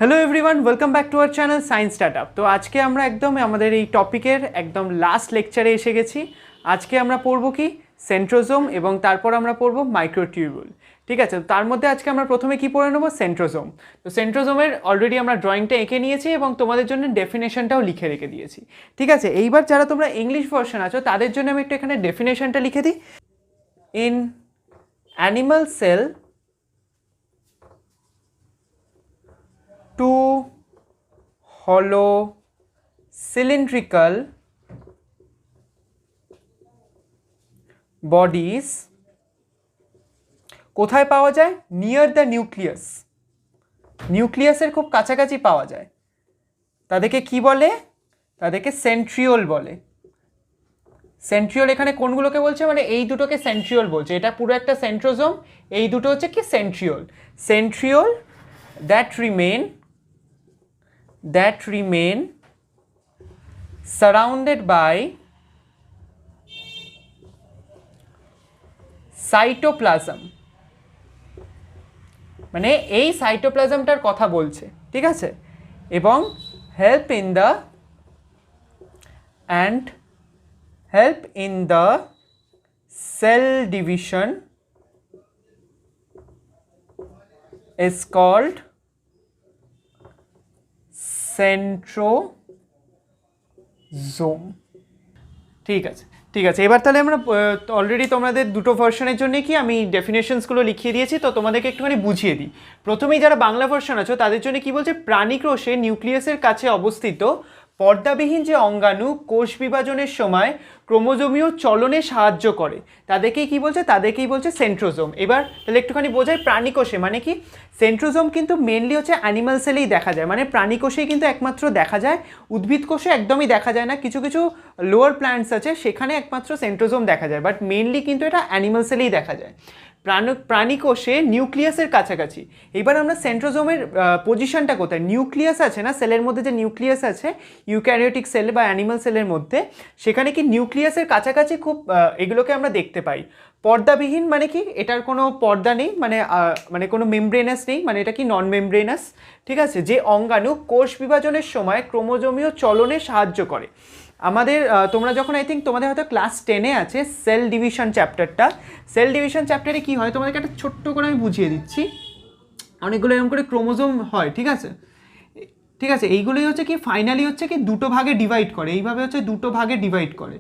Hello everyone, welcome back to our channel science startup. तो आज के আমরা একদম আমাদের এই টপিকের একদম লাস্ট লেকচারে এসে গেছি। আজকে আমরা পড়ব কি সেন্ট্রোজোম এবং তারপর আমরা পড়ব মাইক্রোটিউবুল। ঠিক আছে, তো তার মধ্যে আজকে আমরা প্রথমে কি পড়ে নেব, সেন্ট্রোজোম। তো সেন্ট্রোজোমের অলরেডি আমরা ড্রয়িংটা এঁকে নিয়েছি এবং তোমাদের জন্য ডেফিনেশনটাও লিখে রেখে দিয়েছি। ঠিক আছে, এইবার যারা তোমরা ইংলিশ ভার্সন আছো তাদের জন্য আমি একটু এখানে ডেফিনেশনটা লিখে দিই। In animal cell two hollow cylindrical bodies কোথায় পাওয়া যায়? Near the nucleus. নিউক্লিয়াসের খুব কাছাকাছি পাওয়া যায়। তাদেরকে কি বলে? তাদেরকে সেন্ট্রিওল বলে। সেন্ট্রিওল এখানে কোনগুলোকে বলছে, মানে এই দুটোকে সেন্ট্রিওল বলছে। এটা পুরো একটা সেন্ট্রোজোম, এই দুটো হচ্ছে কি centriole. Centriole that remain surrounded by cytoplasm, মানে এই সাইটোপ্লাজমটার কথা বলছে। ঠিক আছে, এবং help in the cell division is called centrosome. ঠিক আছে, ঠিক আছে। এবার তাহলে আমরা অলরেডি তোমাদের দুটো ভার্সনের জন্য কি আমি ডেফিনেশনসগুলো লিখিয়ে দিয়েছি, তো তোমাদেরকে একটুখানি বুঝিয়ে দিই। প্রথমেই যারা বাংলা ভার্সন আছো তাদের জন্য কি বলছে, প্রাণীকোষে নিউক্লিয়াসের কাছে অবস্থিত পর্দাবিহীন যে অঙ্গাণু কোষ বিভাজনের সময় ক্রোমোজোমীয় চলনে সাহায্য করে তাদেরকেই কি বলছে, তাদেরকেই বলছে সেন্ট্রোজোম। এবার তাহলে একটুখানি বোঝাই প্রাণীকোষে মানে কি। সেন্ট্রোজোম কিন্তু মেনলি হচ্ছে অ্যানিমাল সেলেই দেখা যায়, মানে প্রাণীকোষেই কিন্তু একমাত্র দেখা যায়। উদ্ভিদ কোষে একদমই দেখা যায় না। কিছু কিছু লোয়ার প্ল্যান্টস আছে সেখানে একমাত্র সেন্ট্রোজোম দেখা যায়, বাট মেনলি কিন্তু এটা অ্যানিমাল সেলেই দেখা যায়, প্রাণীকোষে নিউক্লিয়াসের কাছাকাছি। এবার আমরা সেন্ট্রোজোমের পজিশনটা কোথায়, নিউক্লিয়াস আছে না সেলের মধ্যে, যে নিউক্লিয়াস আছে ইউক্যারিওটিক সেল বা অ্যানিমাল সেলের মধ্যে, সেখানে কি নিউক্লিয়াসের কাছাকাছি খুব এগুলোকে আমরা দেখতে পাই। পর্দাবিহীন মানে কি, এটার কোনো পর্দা নেই, মানে কোনো মেমব্রেনাস নেই, মানে এটা কি নন মেমব্রেনাস। ঠিক আছে, যে অঙ্গাণু কোষ বিভাজনের সময় ক্রোমোজোমীয় চলনে সাহায্য করে। আমাদের তোমরা যখন আই থিঙ্ক তোমাদের হয়তো ক্লাস 10-এ আছে সেল ডিভিশন চ্যাপ্টারটা। সেল ডিভিশন চ্যাপ্টারে কি হয় তোমাদেরকে একটা ছোট্ট করে আমি বুঝিয়ে দিচ্ছি। অনেকগুলো এরকম করে ক্রোমোজোম হয়। ঠিক আছে, ঠিক আছে, এইগুলোই হচ্ছে কি ফাইনালি হচ্ছে কি দুটো ভাগে ডিভাইড করে, এইভাবে হচ্ছে দুটো ভাগে ডিভাইড করে।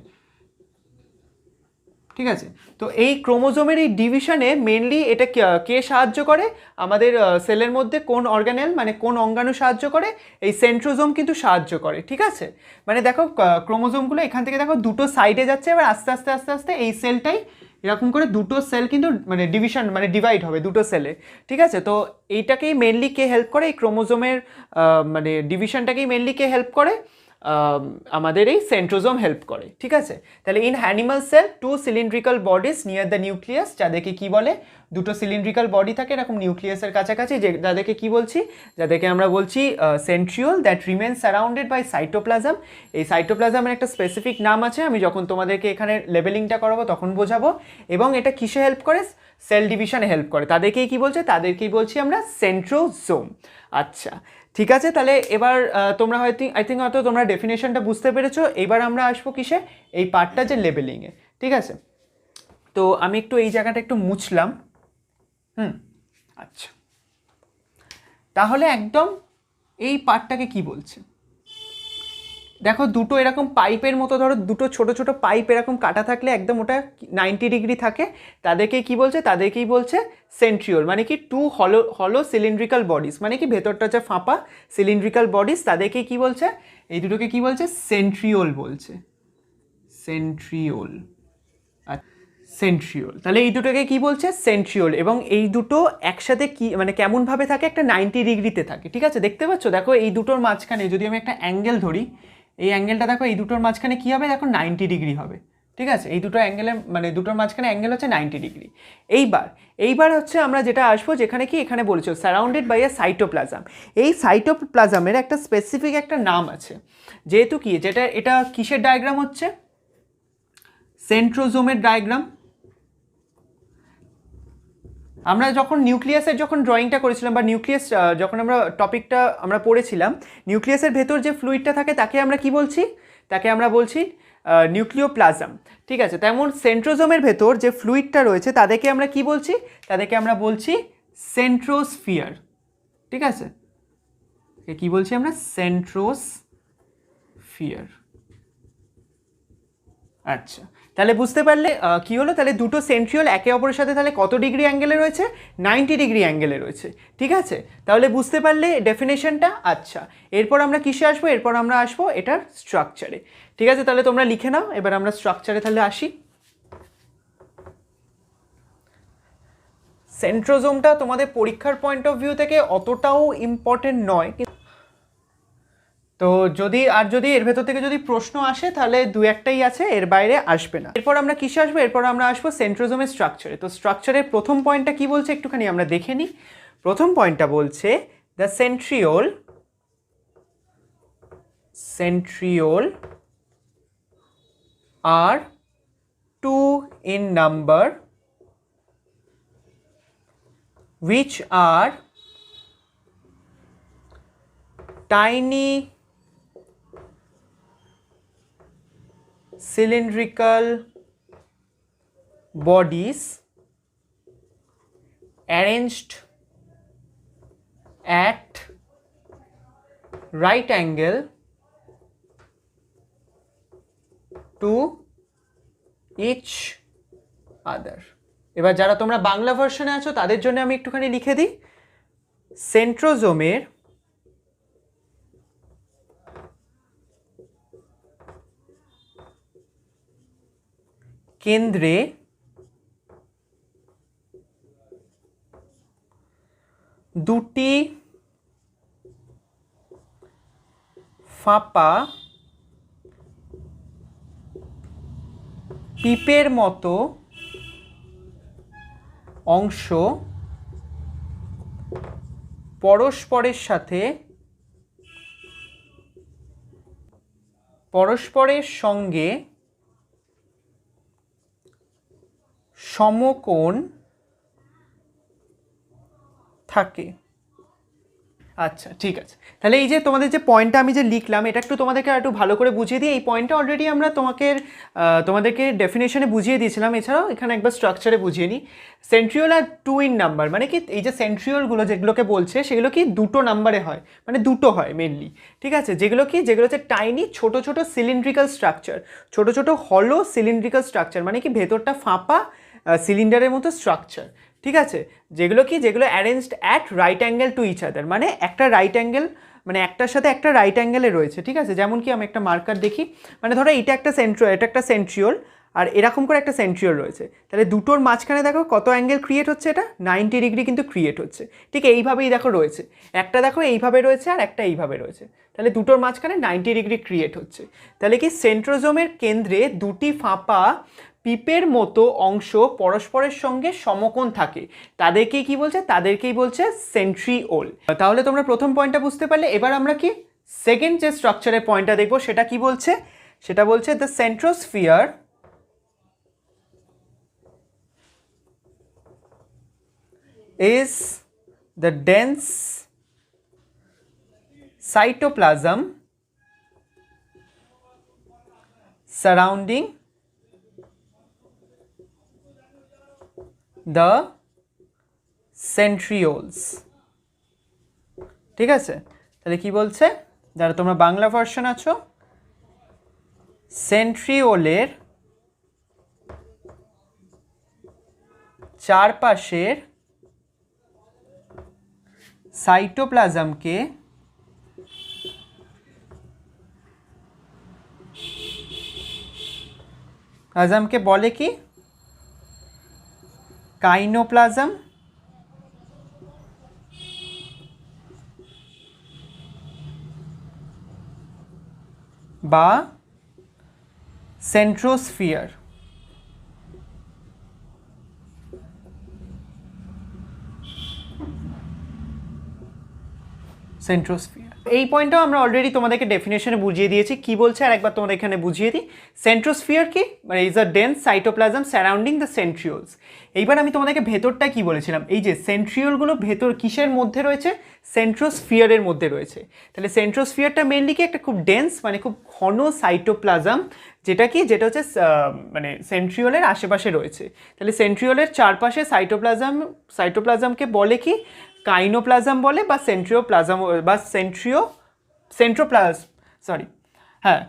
ঠিক আছে, তো এই ক্রোমোজোমের এই ডিভিশনে মেনলি এটা কে সাহায্য করে, আমাদের সেলের মধ্যে কোন অর্গানেল মানে কোন অঙ্গাণু সাহায্য করে, এই সেন্ট্রোজোম কিন্তু সাহায্য করে। ঠিক আছে, মানে দেখো ক্রোমোজোমগুলো এখান থেকে দেখো দুটো সাইডে যাচ্ছে, এবার আস্তে আস্তে আস্তে আস্তে এই সেলটাই এরকম করে দুটো সেল কিন্তু মানে ডিভিশন মানে ডিভাইড হবে দুটো সেলে। ঠিক আছে, তো এইটাকেই মেনলি কে হেল্প করে, এই ক্রোমোজোমের মানে ডিভিশনটাকেই মেনলি কে হেল্প করে, আমাদের এই সেন্ট্রোজোম হেল্প করে। ঠিক আছে, তাহলে in animal cell two cylindrical bodies near the nucleus, যাদেরকে কি বলে, দুটো সিলিন্ড্রিক্যাল বডি থাকে এরকম নিউক্লিয়াসের কাছাকাছি, যে যাদেরকে কি বলছি, যাদেরকে আমরা বলছি centriole, that remain surrounded by cytoplasm. এই সাইটোপ্লাজমের একটা স্পেসিফিক নাম আছে, আমি যখন তোমাদেরকে এখানে লেবেলিংটা করাবো তখন বোঝাবো। এবং এটা কিসে হেল্প করে, সেল ডিভিশনে হেল্প করে। তাদেরকেই কি বলছে, তাদেরকেই বলছি আমরা সেন্ট্রোজোম। আচ্ছা, ঠিক আছে, তাহলে এবার তোমরা হয়তো আই থিঙ্ক হয়তো তোমরা ডেফিনেশনটা বুঝতে পেরেছো। এবার আমরা আসবো কিসে, এই পার্টটা যে লেবেলিংয়ে। ঠিক আছে, তো আমি একটু এই জায়গাটা একটু মুছলাম। আচ্ছা, তাহলে একদম এই পার্টটাকে কি বলছে দেখো, দুটো এরকম পাইপের মতো, ধরো দুটো ছোট ছোট পাইপ এরকম কাটা থাকলে একদম ওটা 90 ডিগ্রি থাকে, তাদেরকেই কি বলছে, তাদেরকেই বলছে সেন্ট্রিওল। মানে কি টু হলো সিলিন্ড্রিক্যাল বডিজ, মানে কি ভেতরটা যে ফাঁপা সিলিন্ড্রিক্যাল বডিজ, তাদেরকেই কি বলছে, এই দুটোকে কি বলছে, সেন্ট্রিওল বলছে। সেন্ট্রিওল, সেন্ট্রিওল, তাহলে এই দুটোকে কি বলছে, সেন্ট্রিওল। এবং এই দুটো একসাথে কি মানে কেমনভাবে থাকে, একটা 90 ডিগ্রিতে থাকে। ঠিক আছে, দেখতে পাচ্ছ, দেখো এই দুটোর মাঝখানে যদি আমি একটা অ্যাঙ্গেল ধরি, এই অ্যাঙ্গেলটা দেখো এই দুটোর মাঝখানে কী হবে, দেখো 90 ডিগ্রি হবে। ঠিক আছে, এই দুটো অ্যাঙ্গেলের মানে দুটোর মাঝখানে অ্যাঙ্গেল হচ্ছে 90 ডিগ্রি। এইবার হচ্ছে আমরা যেটা আসবো, যেখানে কি এখানে বলেছো সারাউন্ডেড বাই এ সাইটোপ্লাজম। এই সাইটোপ্লাজমের একটা স্পেসিফিক একটা নাম আছে, যেহেতু কি এটা কিসের ডায়াগ্রাম হচ্ছে, সেন্ট্রোজোমের ডায়াগ্রাম। আমরা যখন নিউক্লিয়াসের যখন ড্রয়িংটা করেছিলাম বা নিউক্লিয়াস যখন আমরা টপিকটা আমরা পড়েছিলাম, নিউক্লিয়াসের ভেতর যে ফ্লুইডটা থাকে তাকে আমরা কি বলছি? তাকে আমরা বলছি নিউক্লিওপ্লাজম। ঠিক আছে, তেমন সেন্ট্রোজোমের ভেতর যে ফ্লুইডটা রয়েছে তাদেরকে আমরা কি বলছি? তাদেরকে আমরা বলছি সেন্ট্রোস্ফিয়ার। ঠিক আছে, কি বলছি আমরা? সেন্ট্রোস্ফিয়ার। আচ্ছা, তাহলে বুঝতে পারলে কি হলো? তাহলে দুটো সেন্ট্রিওল একে অপরের সাথে তাহলে কত ডিগ্রি অ্যাঙ্গেলে রয়েছে? 90 ডিগ্রি অ্যাঙ্গেলে রয়েছে। ঠিক আছে, তাহলে বুঝতে পারলে ডেফিনেশনটা। আচ্ছা, এরপর আমরা কিসে আসবো? এরপর আমরা আসবো এটার স্ট্রাকচারে। ঠিক আছে, তাহলে তোমরা লিখে নাও। এবার আমরা স্ট্রাকচারে তাহলে আসি। সেন্ট্রোজোমটা তোমাদের পরীক্ষার পয়েন্ট অফ ভিউ থেকে অতটাও ইম্পর্টেন্ট নয়, তো যদি এর ভেতর থেকে যদি প্রশ্ন আসে তাহলে দু একটাই আছে, এর বাইরে আসবে না। এরপর আমরা কিসে আসবো? এরপর আমরা আসবো সেন্ট্রোজোমের স্ট্রাকচারে। তো স্ট্রাকচারের প্রথম পয়েন্টটা কি বলছে একটুখানি আমরা দেখে নিই। প্রথম পয়েন্টটা বলছে the centriole are 2 in number which are tiny cylindrical bodies arranged at right angle to each other. এবার যারা তোমরা বাংলা ভার্সনে আছো তাদের জন্য আমি একটুখানি লিখে দিই। সেন্ট্রোজোমের কেন্দ্রে দুটি ফাঁপা পিপের মতো অংশ পরস্পরের সঙ্গে সমকোণ থাকে। আচ্ছা, ঠিক আছে, তাহলে এই যে তোমাদের যে পয়েন্টটা আমি যে লিখলাম এটা একটু তোমাদেরকে একটু ভালো করে বুঝিয়ে দিই। এই পয়েন্টটা অলরেডি আমরা তোমাদেরকে ডেফিনেশনে বুঝিয়ে দিয়েছিলাম, এছাড়াও এখানে একবার স্ট্রাকচারে বুঝিয়ে নিই। সেন্ট্রিওল আর 2 in নাম্বার, মানে কি এই যে সেন্ট্রিওলগুলো যেগুলোকে বলছে সেগুলো কি দুটো নাম্বারে হয়, মানে দুটো হয় মেনলি। ঠিক আছে, যেগুলো হচ্ছে টাইনি ছোট ছোট সিলিন্ড্রিক্যাল স্ট্রাকচার, ছোট ছোট হলো সিলিন্ড্রিক্যাল স্ট্রাকচার, মানে কি ভেতরটা ফাঁপা সিলিন্ডারের মতো স্ট্রাকচার। ঠিক আছে, যেগুলো arranged at right angle to each other, মানে একটা রাইট অ্যাঙ্গেল, মানে একটার সাথে একটা রাইট অ্যাঙ্গেলে রয়েছে। ঠিক আছে, যেমন কি আমি একটা মার্কার দেখি, মানে ধরো এটা একটা সেন্ট্রিওল আর এরকম করে একটা সেন্ট্রিওল রয়েছে, তাহলে দুটোর মাঝখানে দেখো কত অ্যাঙ্গেল ক্রিয়েট হচ্ছে? এটা 90 ডিগ্রি কিন্তু ক্রিয়েট হচ্ছে। ঠিক এইভাবেই দেখো রয়েছে, একটা দেখো এইভাবে রয়েছে আর একটা এইভাবে রয়েছে, তাহলে দুটোর মাঝখানে 90 ডিগ্রি ক্রিয়েট হচ্ছে। তাহলে কি সেন্ট্রোজোমের কেন্দ্রে দুটি ফাঁপা পিপের মতো অংশ পরস্পরের সঙ্গে সমকোণ থাকে, তাদেরকেই কি বলছে? তাদেরকেই বলছে সেন্ট্রিওল। তাহলে তোমরা প্রথম পয়েন্টটা বুঝতে পারলে। এবার আমরা কি সেকেন্ড যে স্ট্রাকচারের পয়েন্টটা দেখবো সেটা কি বলছে? সেটা বলছে the centrosphere is the dense cytoplasm surrounding the centrioles। ঠিক আছে, তাহলে কি বলছে? যারা তোমরা বাংলা ভার্সন আছো, সেন্ট্রিওলের চারপাশের সাইটোপ্লাজমকে বলে কি? কাইনোপ্লাজম বা সেন্ট্রোস্ফিয়ার। সেন্ট্রোস্ফিয়ার। এই পয়েন্টটাও আমরা অলরেডি তোমাদেরকে ডেফিনেশনে বুঝিয়ে দিয়েছি কি বলছে, আর একবার তোমাদের এখানে বুঝিয়ে দিই। সেন্ট্রোস্ফিয়ার কি, মানে is a dense cytoplasm surrounding the centrioles. এইবার আমি তোমাদেরকে ভেতরটা কি বলেছিলাম, এই যে সেন্ট্রিওলগুলো ভেতর কিসের মধ্যে রয়েছে, সেন্ট্রোস্ফিয়ারের মধ্যে রয়েছে। তাহলে সেন্ট্রোস্ফিয়ারটা মেনলি কি একটা খুব ডেন্স মানে খুব ঘন সাইটোপ্লাজম, যেটা হচ্ছে মানে সেন্ট্রিওলের আশেপাশে রয়েছে। তাহলে সেন্ট্রিওলের চারপাশে সাইটোপ্লাজমকে বলে কি, কাইনোপ্লাজম বলে বা সেন্ট্রিওপ্লাজম বা হ্যাঁ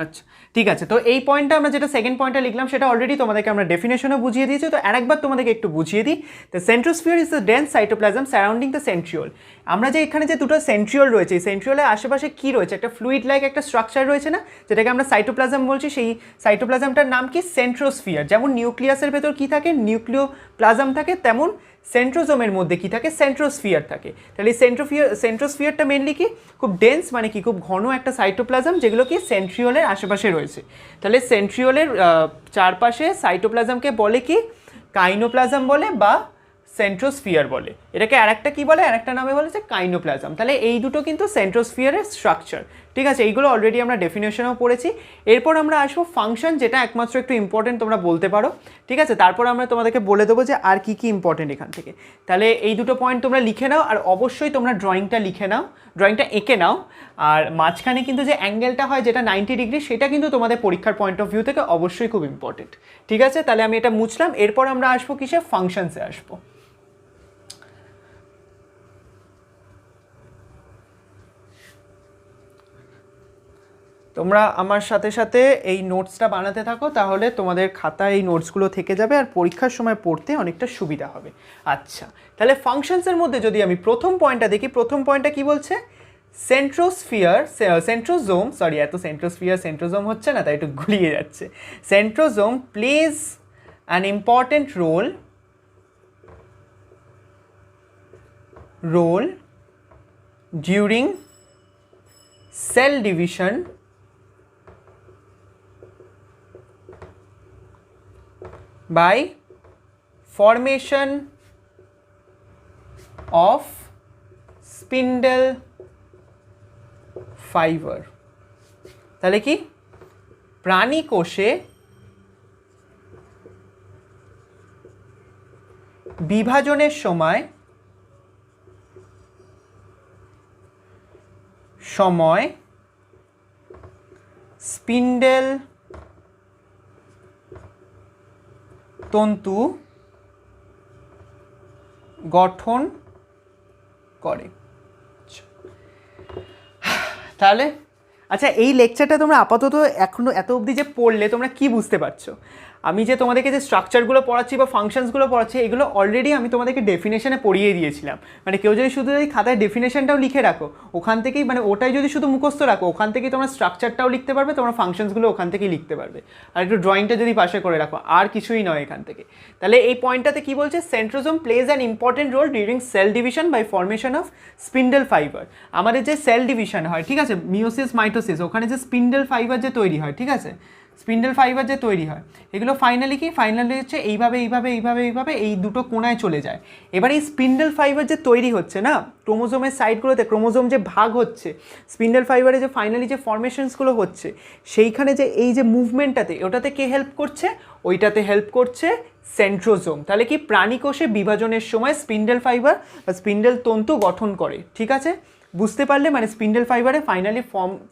আচ্ছা ঠিক আছে। তো এই পয়েন্টটা আমরা যেটা সেকেন্ড পয়েন্টটা লিখলাম সেটা অলরেডি তোমাদেরকে আমরা ডেফিনেশনও বুঝিয়ে দিয়েছি। তো আরেকবার তোমাদেরকে একটু বুঝিয়ে দিই। The centrosphere is the dense cytoplasm surrounding the centriole. আমরা যে এখানে যে দুটো সেন্ট্রিওল রয়েছে, এই সেন্ট্রিওলের আশেপাশে কী রয়েছে, একটা ফ্লুইড লাইক একটা স্ট্রাকচার রয়েছে না, যেটাকে আমরা সাইটোপ্লাজম বলছি। সেই সাইটোপ্লাজমটার নাম কি, সেন্ট্রোস্ফিয়ার। যেমন নিউক্লিয়াসের ভেতর কী থাকে, নিউক্লিওপ্লাজম থাকে, তেমন সেন্ট্রোজোমের মধ্যে কি থাকে, সেন্ট্রোস্ফিয়ার থাকে। তাহলে এই সেন্ট্রোস্ফিয়ারটা মেনলি কি খুব ডেন্স মানে কি খুব ঘন একটা সাইটোপ্লাজম, যেগুলো কি সেন্ট্রিওলের আশেপাশে রয়েছে। তাহলে সেন্ট্রিওলের চারপাশে সাইটোপ্লাজমকে বলে কি, কাইনোপ্লাজম বলে বা সেন্ট্রোস্ফিয়ার বলে। এটাকে আরেকটা কি বলে, আরেকটা নামে বলে যে কাইনোপ্লাজম। তাহলে এই দুটো কিন্তু সেন্ট্রোস্ফিয়ারের স্ট্রাকচার, ঠিক আছে। এইগুলো অলরেডি আমরা ডেফিনেশনও পড়েছি। এরপর আমরা আসবো ফাংশন, যেটা একমাত্র একটু ইম্পর্টেন্ট তোমরা বলতে পারো, ঠিক আছে। তারপর আমরা তোমাদেরকে বলে দেবো যে আর কি কি ইম্পর্টেন্ট এখান থেকে। তাহলে এই দুটো পয়েন্ট তোমরা লিখে নাও, আর অবশ্যই তোমরা ড্রয়িংটা লিখে নাও, ড্রয়িংটা এঁকে নাও। আর মাঝখানে কিন্তু যে অ্যাঙ্গেলটা হয় যেটা 90 ডিগ্রি, সেটা কিন্তু তোমাদের পরীক্ষার পয়েন্ট অফ ভিউ থেকে অবশ্যই খুব ইম্পর্টেন্ট, ঠিক আছে। তাহলে আমি এটা মুছলাম। এরপর আমরা আসবো কিসে, ফাংশনসে আসবো। তোমরা আমার সাথে সাথে এই নোটসটা বানাতে থাকো, তাহলে তোমাদের খাতায় এই নোটসগুলো থেকে যাবে আর পরীক্ষার সময় পড়তে অনেকটা সুবিধা হবে। আচ্ছা, তাহলে ফাংশনসের মধ্যে যদি আমি প্রথম পয়েন্টটা দেখি, প্রথম পয়েন্টটা কি বলছে, সেন্ট্রোজোম হচ্ছে না, তাই একটু গুলিয়ে যাচ্ছে। Centrosome plays an important role during cell division by formation of spindle fiber। তাহলে কি, প্রাণী কোষে বিভাজনের সময় স্পিন্ডেল তন্তু গঠন করে। তাহলে আচ্ছা, এই লেকচারটা তোমরা আপাতত এখনো এত অবধি যে পড়লে তোমরা কি বুঝতে পারছো? আমি যে তোমাদেরকে যে স্ট্রাকচারগুলো পড়াচ্ছি বা ফাংশনসগুলো পড়াচ্ছি, এগুলো অলরেডি আমি তোমাদেরকে ডেফিনেশনে পড়িয়ে দিয়েছিলাম। মানে কেউ যদি শুধু এই খাতায় ডেফিনেশনটাও লিখে রাখো, ওখান থেকেই মানে ওটাই যদি শুধু মুখস্থ রাখো, ওখান থেকেই তোমরা স্ট্রাকচারটাও লিখতে পারবে, তোমরা ফাংশনসগুলো ওখান থেকেই লিখতে পারবে। আর একটু ড্রয়িংটা যদি পাশে করে রাখো, আর কিছুই নয় এখান থেকে। তাহলে এই পয়েন্টটাতে কি বলছে, centrosome plays an important role during cell division by formation of spindle fibre. আমাদের যে সেল ডিভিশন হয়, ঠিক আছে, মিওসিস মাইটোসিস, ওখানে যে স্পিন্ডেল ফাইবার যে তৈরি হয়, ঠিক আছে, স্পিন্ডেল ফাইবার যে তৈরি হয়, এগুলো ফাইনালি হচ্ছে এইভাবে এই দুটো কোণায় চলে যায়। এবার এই স্পিন্ডেল ফাইবার যে তৈরি হচ্ছে না, ক্রোমোজোমের সাইডগুলোতে ক্রোমোজোম যে ভাগ হচ্ছে, স্পিন্ডেল ফাইবারে যে ফাইনালি যে ফর্মেশনসগুলো হচ্ছে, সেইখানে যে এই যে মুভমেন্টটাতে, ওটাতে কে হেল্প করছে, ওইটাতে হেল্প করছে সেন্ট্রোজোম। তাহলে কি, প্রাণী কোষে বিভাজনের সময় স্পিন্ডেল ফাইবার বা স্পিন্ডেল তন্তু গঠন করে, ঠিক আছে। বুঝতে পারলে, মানে স্পিন্ডেল ফাইবারে ফাইনালি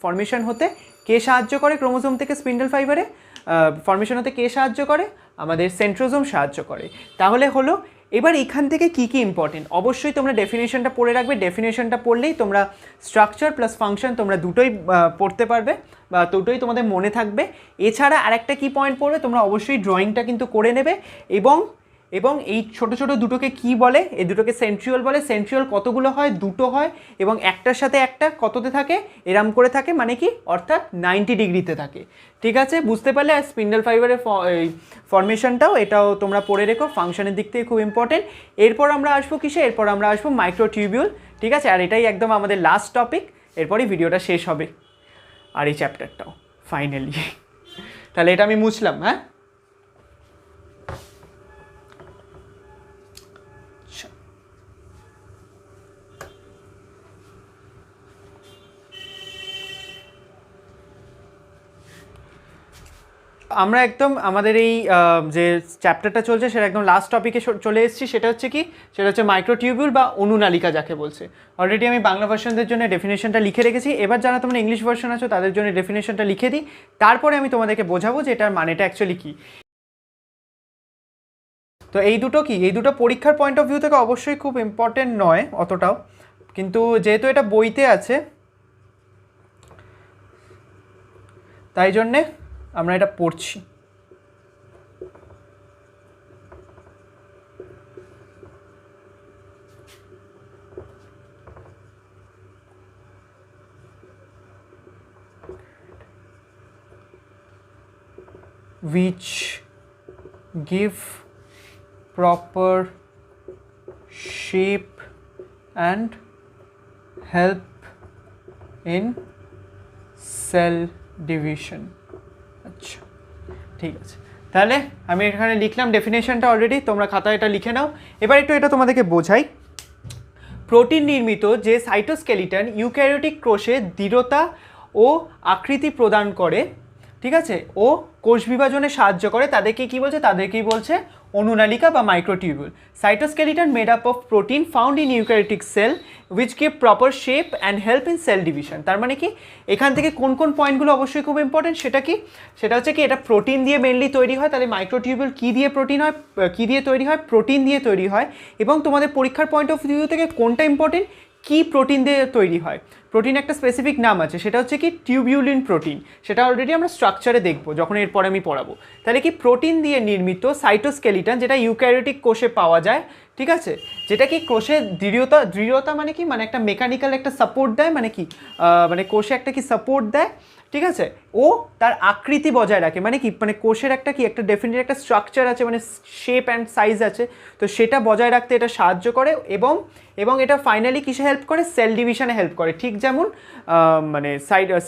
ফর্মেশন হতে কে সাহায্য করে, ক্রোমোজোম থেকে স্পিন্ডেল ফাইবারে ফর্মেশন হতে কে সাহায্য করে, আমাদের সেন্ট্রোজোম সাহায্য করে। তাহলে হলো, এবার এখান থেকে কি কি ইম্পর্টেন্ট, অবশ্যই তোমরা ডেফিনেশনটা পড়ে রাখবে। ডেফিনেশনটা পড়লেই তোমরা স্ট্রাকচার প্লাস ফাংশন তোমরা দুটোই পড়তে পারবে বা দুটোই তোমাদের মনে থাকবে। এছাড়া আরেকটা কি পয়েন্ট পড়বে, তোমরা অবশ্যই ড্রয়িংটা কিন্তু করে নেবে। এবং এই ছোট ছোট দুটোকে কি বলে, এই দুটোকে সেন্ট্রিওল বলে। সেন্ট্রিওল কতগুলো হয়, দুটো হয়, এবং একটার সাথে একটা কততে থাকে, এরাম করে থাকে, মানে কি, অর্থাৎ 90 ডিগ্রিতে থাকে, ঠিক আছে। বুঝতে পারলে, আর স্পিন্ডেল ফাইবারের ফর্মেশনটাও এটাও তোমরা পড়ে রেখো, ফাংশনের দিক থেকে খুব ইম্পর্টেন্ট। এরপর আমরা আসবো কিসে, এরপর আমরা আসবো মাইক্রোটিউবিউল, ঠিক আছে। আর এটাই একদম আমাদের লাস্ট টপিক, এরপরই ভিডিওটা শেষ হবে আর এই চ্যাপ্টারটাও ফাইনালি। তাহলে এটা আমি মুছলাম, হ্যাঁ। আমরা একদম আমাদের এই যে চ্যাপ্টারটা চলছে সেটা একদম লাস্ট টপিকে চলে এসেছি। সেটা হচ্ছে কি, সেটা হচ্ছে মাইক্রোটিউবিউল বা অনুনালিকা যাকে বলছে। অলরেডি আমি বাংলা ভার্সনদের জন্য ডেফিনেশনটা লিখে রেখেছি। এবার যারা তোমরা ইংলিশ ভার্সন আছো তাদের জন্য ডেফিনেশনটা লিখে দিই, তারপরে আমি তোমাদেরকে বোঝাবো যে এটার মানেটা অ্যাকচুয়ালি কী। তো এই দুটো কি, এই দুটো পরীক্ষার পয়েন্ট অফ ভিউ থেকে অবশ্যই খুব ইম্পর্টেন্ট নয় অতটাও, কিন্তু যেহেতু এটা বইতে আছে তাই জন্যে আমরা এটা পড়ছি। which give proper shape and help in cell division। আচ্ছা ঠিক আছে, তাহলে আমি এখানে লিখলাম ডেফিনেশনটা অলরেডি, তোমরা খাতায় এটা লিখে নাও। এবার একটু এটা তোমাদেরকে বোঝাই। প্রোটিন নির্মিত যে সাইটোস্কেলিটন ইউক্যারিওটিক কোষে দৃঢ়তা ও আকৃতি প্রদান করে, ঠিক আছে, ও কোষ বিভাজনে সাহায্য করে, তাদেরকে কি বলছে, তাদেরকেই বলছে অনুনালিকা বা microtubule. Cytoskeleton made up of protein found in eukaryotic sell which give proper shape and help in cell division. তার মানে কি, এখান থেকে কোন কোন পয়েন্টগুলো অবশ্যই খুব ইম্পর্টেন্ট, সেটা কি, সেটা হচ্ছে কি এটা প্রোটিন দিয়ে মেনলি তৈরি হয়। তাহলে মাইক্রোটিউবিউল কী দিয়ে প্রোটিন হয়, কী দিয়ে তৈরি হয়, প্রোটিন দিয়ে তৈরি হয়। এবং তোমাদের পরীক্ষার পয়েন্ট অফ ভিউ থেকে কোনটা ইম্পর্টেন্ট, কি প্রোটিন দিয়ে তৈরি হয়। প্রোটিন একটা স্পেসিফিক নাম আছে, সেটা হচ্ছে কি টিউবিউলিন প্রোটিন। সেটা অলরেডি আমরা স্ট্রাকচারে দেখবো যখন এরপরে আমি পড়াবো। তাহলে কি প্রোটিন দিয়ে নির্মিত সাইটোস্কেলিটন যেটা ইউক্যারিওটিক কোষে পাওয়া যায়, ঠিক আছে, যেটা কি কোষের দৃঢ়তা মানে কি, মানে একটা মেকানিক্যাল একটা সাপোর্ট দেয়, মানে কি মানে কোষে একটা কি সাপোর্ট দেয়, ঠিক আছে, ও তার আকৃতি বজায় রাখে, মানে কি, মানে কোষের একটা কি একটা ডেফিনেট একটা স্ট্রাকচার আছে, মানে শেপ অ্যান্ড সাইজ আছে, তো সেটা বজায় রাখতে এটা সাহায্য করে। এবং এটা ফাইনালি কিসে হেল্প করে, সেল ডিভিশনে হেল্প করে। ঠিক যেমন মানে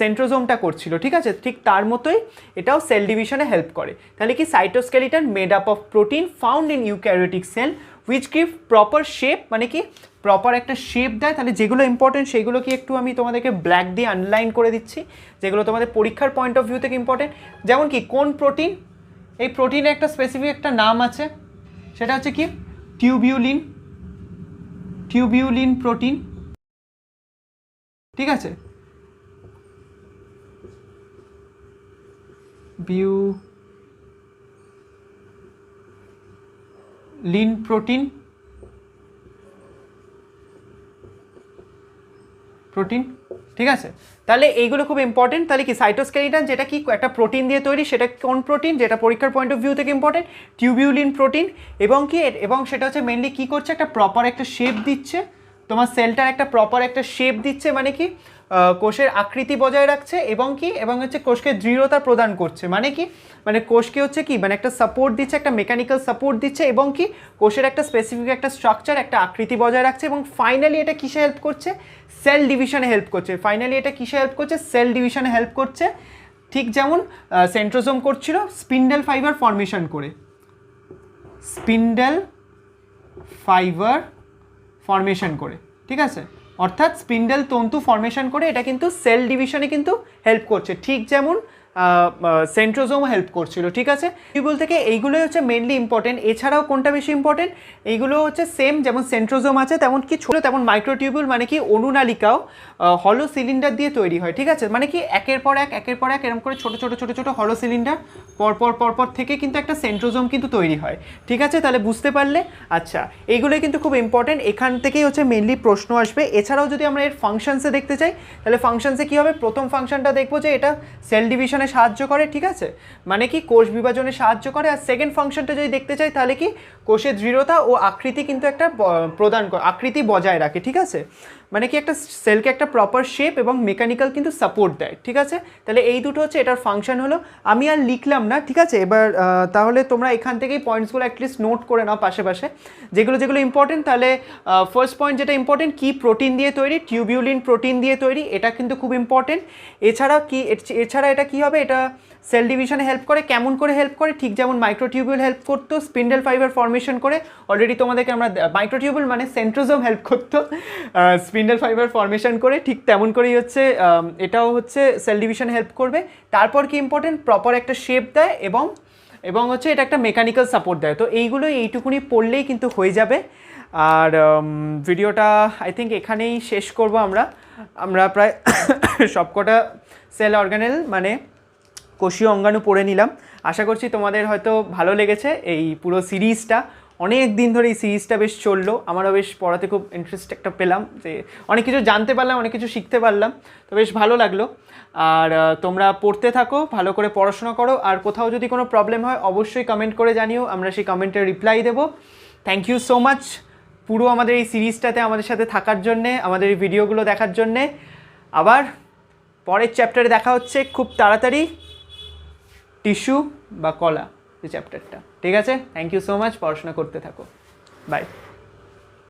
সেন্ট্রোজোমটা করছিল, ঠিক আছে, ঠিক তার মতোই এটাও সেল ডিভিশনে হেল্প করে। তাহলে কি cytoskeleton made up of protein found in eukaryotic sell which give proper shape, মানে কি প্রপার একটা শেপ দেয়। তাহলে যেগুলো ইম্পর্টেন্ট সেগুলো কি একটু আমি তোমাদেরকে ব্ল্যাক দিয়ে আন্ডারলাইন করে দিচ্ছি, যেগুলো তোমাদের পরীক্ষার পয়েন্ট অফ ভিউ থেকে ইম্পর্টেন্ট। যেমন কি কোন প্রোটিন, এই প্রোটিনের একটা স্পেসিফিক একটা নাম আছে, সেটা হচ্ছে কি টিউবিউলিন প্রোটিন, ঠিক আছে, লিন প্রোটিন, ঠিক আছে। তাহলে এইগুলো খুব ইম্পর্টেন্ট। তাহলে কি সাইটোস্কেলিটন যেটা কি একটা প্রোটিন দিয়ে তৈরি, সেটা কোন প্রোটিন, যেটা পরীক্ষার পয়েন্ট অফ ভিউ থেকে ইম্পর্টেন্ট, টিউবিউলিন প্রোটিন। এবং কি, এবং সেটা হচ্ছে মেনলি কী করছে, একটা প্রপার একটা শেপ দিচ্ছে, তোমার সেলটার একটা প্রপার একটা শেপ দিচ্ছে, মানে কি কোষের আকৃতি বজায় রাখছে, এবং কি, এবং হচ্ছে কোষকে দৃঢ়তা প্রদান করছে, মানে কি, মানে কোষকে হচ্ছে কি, মানে একটা সাপোর্ট দিচ্ছে, একটা মেকানিক্যাল সাপোর্ট দিচ্ছে, এবং কি কোষের একটা স্পেসিফিক একটা স্ট্রাকচার, একটা আকৃতি বজায় রাখছে। এবং ফাইনালি এটা কিসে হেল্প করছে, সেল ডিভিশনে হেল্প করছে। ফাইনালি এটা কিসে হেল্প করছে, সেল ডিভিশনে হেল্প করছে। ঠিক যেমন সেন্ট্রোজোম করছিল স্পিন্ডেল ফাইবার ফর্মেশন করে, ঠিক আছে, অর্থাৎ স্পিন্ডেল তন্তু ফর্মেশন করে এটা কিন্তু সেল ডিভিশনে কিন্তু হেল্প করছে, ঠিক যেমন সেন্ট্রোজোম হেল্প করছিল, ঠিক আছে। টিউবিউল থেকে এইগুলোই হচ্ছে মেনলি ইম্পর্টেন্ট। এছাড়াও কোনটা বেশি ইম্পর্টেন্ট, এইগুলো হচ্ছে সেম, যেমন সেন্ট্রোজোম আছে তেমন কি ছোটো, তেমন মাইক্রোটিউবিউল মানে কি অনুনালিকাও হলো সিলিন্ডার দিয়ে তৈরি হয়, ঠিক আছে, মানে কি একের পর এক এরকম করে ছোটো ছোটো হলো সিলিন্ডার পরপর থেকে কিন্তু একটা সেন্ট্রোজোম কিন্তু তৈরি হয়, ঠিক আছে। তাহলে বুঝতে পারলে, আচ্ছা, এইগুলোই কিন্তু খুব ইম্পর্টেন্ট, এখান থেকেই হচ্ছে মেনলি প্রশ্ন আসবে। এছাড়াও যদি আমরা এর ফাংশনসে দেখতে চাই, তাহলে ফাংশনসে কী হবে, প্রথম ফাংশনটা দেখবো যে এটা সেল ডিভিশনে সাহায্য করে, ঠিক আছে, মানে কি কোষ বিভাজনে সাহায্য করে। আর সেকেন্ড ফাংশনটা যদি দেখতে চাই, তাহলে কি কোষের দৃঢ়তা ও আকৃতি কিন্তু একটা প্রদান করে, আকৃতি বজায় রাখে, ঠিক আছে, মানে কি একটা সেলকে একটা প্রপার শেপ এবং মেকানিক্যাল কিন্তু সাপোর্ট দেয়, ঠিক আছে। তাহলে এই দুটো হচ্ছে এটার ফাংশন হলো। আমি আর লিখলাম না, ঠিক আছে। এবার তাহলে তোমরা এখান থেকেই পয়েন্টসগুলো অ্যাটলিস্ট নোট করে নাও পাশে যেগুলো ইম্পর্টেন্ট। তাহলে ফার্স্ট পয়েন্ট যেটা ইম্পর্টেন্ট, কি প্রোটিন দিয়ে তৈরি, টিউবিউলিন প্রোটিন দিয়ে তৈরি, এটা কিন্তু খুব ইম্পর্টেন্ট। এছাড়া এটা কি হবে, হবে এটা সেল ডিভিশনে হেল্প করে। কেমন করে হেল্প করে? ঠিক যেমন মাইক্রোটিউবিউল হেল্প করতো স্পিন্ডেল ফাইবার ফর্মেশন করে, অলরেডি তোমাদেরকে আমরা মাইক্রোটিউবিউল মানে সেন্ট্রোজোম হেল্প করতো স্পিন্ডেল ফাইবার ফর্মেশন করে, ঠিক তেমন করেই হচ্ছে এটাও হচ্ছে সেল ডিভিশনে হেল্প করবে। তারপর কি ইম্পর্টেন্ট, প্রপার একটা শেপ দেয় এবং হচ্ছে এটা একটা মেকানিক্যাল সাপোর্ট দেয়। তো এইটুকুনি পড়লেই কিন্তু হয়ে যাবে। আর ভিডিওটা আই থিঙ্ক এখানেই শেষ করব। আমরা প্রায় সবকটা সেল অর্গানেল মানে কোষীয় অঙ্গাণু পড়ে নিলাম। আশা করছি তোমাদের হয়তো ভালো লেগেছে এই পুরো সিরিজটা। অনেক দিন ধরে এই সিরিজটা বেশ চললো, আমারও বেশ পড়াতে খুব ইন্টারেস্ট একটা পেলাম, যে অনেক কিছু জানতে পারলাম, অনেক কিছু শিখতে পারলাম, তো বেশ ভালো লাগলো। আর তোমরা পড়তে থাকো, ভালো করে পড়াশোনা করো, আর কোথাও যদি কোনো প্রবলেম হয় অবশ্যই কমেন্ট করে জানিও, আমরা সেই কমেন্টের রিপ্লাই দেবো। থ্যাংক ইউ সো মাচ পুরো আমাদের এই সিরিজটাতে আমাদের সাথে থাকার জন্যে, আমাদের এই ভিডিওগুলো দেখার জন্যে। আবার পরের চ্যাপ্টারে দেখা হচ্ছে খুব তাড়াতাড়ি, টিস্যু বা কলা, এই চ্যাপ্টারটা। ঠিক আছে, থ্যাংক ইউ সো মাচ, পড়াশোনা করতে থাকো, বাই।